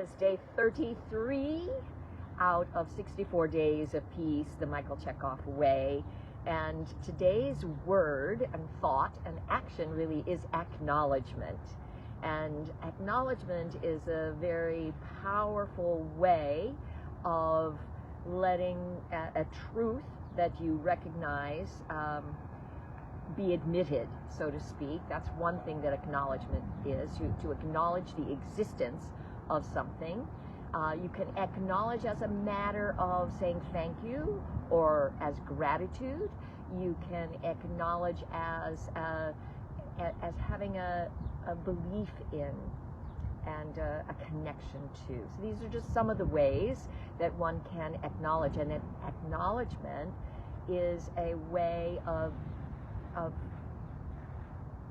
is day 33 out of 64 days of peace, the Michael Chekhov Way. And today's word and thought and action really is acknowledgement. And acknowledgement is a very powerful way of letting a truth that you recognize be admitted, so to speak. That's one thing that acknowledgement is, to acknowledge the existence of something. You can acknowledge as a matter of saying thank you or as gratitude. You can acknowledge as having a belief in and a connection to. So these are just some of the ways that one can acknowledge. And an acknowledgement is a way of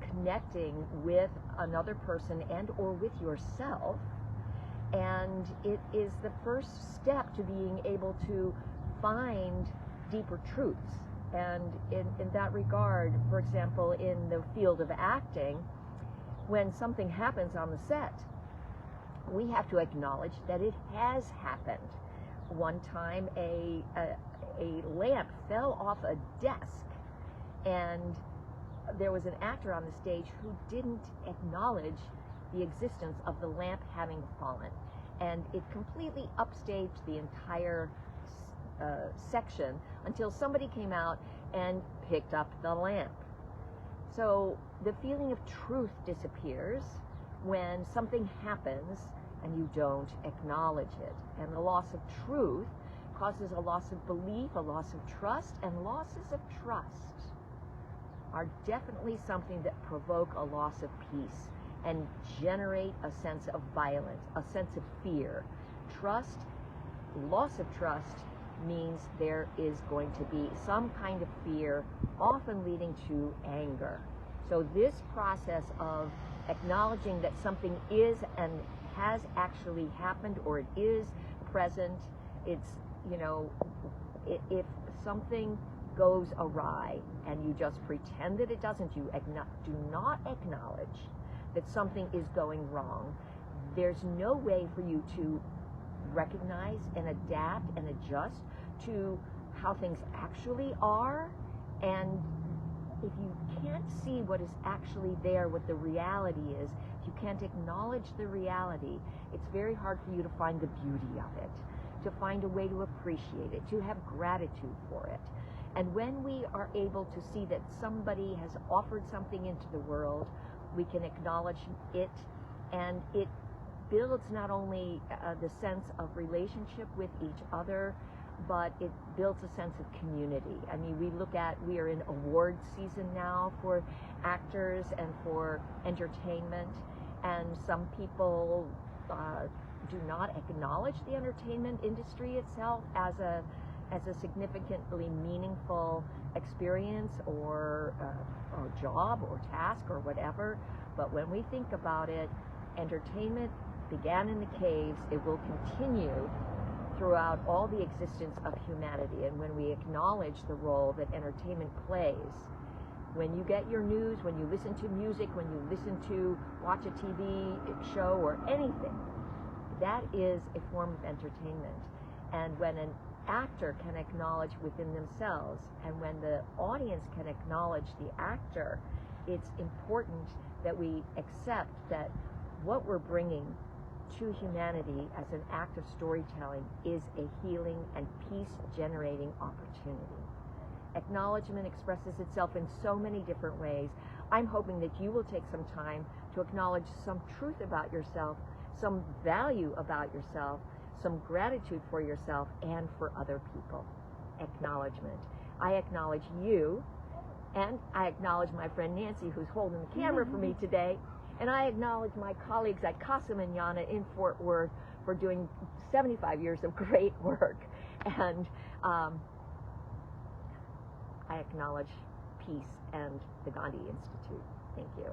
connecting with another person and or with yourself, and it is the first step to being able to find deeper truths. And in that regard, for example, in the field of acting, when something happens on the set, we have to acknowledge that it has happened. One time a lamp fell off a desk, and there was an actor on the stage who didn't acknowledge the existence of the lamp having fallen, and it completely upstaged the entire section until somebody came out and picked up the lamp. So the feeling of truth disappears when something happens and you don't acknowledge it. And the loss of truth causes a loss of belief, a loss of trust, and losses of trust are definitely something that provoke a loss of peace and generate a sense of violence, a sense of fear. Trust, loss of trust means there is going to be some kind of fear, often leading to anger. So this process of acknowledging that something is and has actually happened, or it is present, it's, you know, if something goes awry and you just pretend that it doesn't, you do not acknowledge that something is going wrong, there's no way for you to recognize and adapt and adjust to how things actually are. And if you can't see what is actually there, what the reality is, if you can't acknowledge the reality, it's very hard for you to find the beauty of it, to find a way to appreciate it, to have gratitude for it. And when we are able to see that somebody has offered something into the world, we can acknowledge it, and it builds not only the sense of relationship with each other, but it builds a sense of community. I mean, we are in award season now for actors and for entertainment, and some people do not acknowledge the entertainment industry itself as a significantly meaningful experience or job or task or whatever. But when we think about it, entertainment began in the caves. It will continue throughout all the existence of humanity. And when we acknowledge the role that entertainment plays, when you get your news, when you listen to music, when you watch a TV show or anything, that is a form of entertainment. And when an actor can acknowledge within themselves, and when the audience can acknowledge the actor, it's important that we accept that what we're bringing to humanity as an act of storytelling is a healing and peace-generating opportunity. Acknowledgement expresses itself in so many different ways. I'm hoping that you will take some time to acknowledge some truth about yourself, some value about yourself, some gratitude for yourself and for other people. Acknowledgement. I acknowledge you, and I acknowledge my friend Nancy, who's holding the camera for me today, and I acknowledge my colleagues at Casa Manana in Fort Worth for doing 75 years of great work. And I acknowledge peace and the Gandhi Institute. Thank you.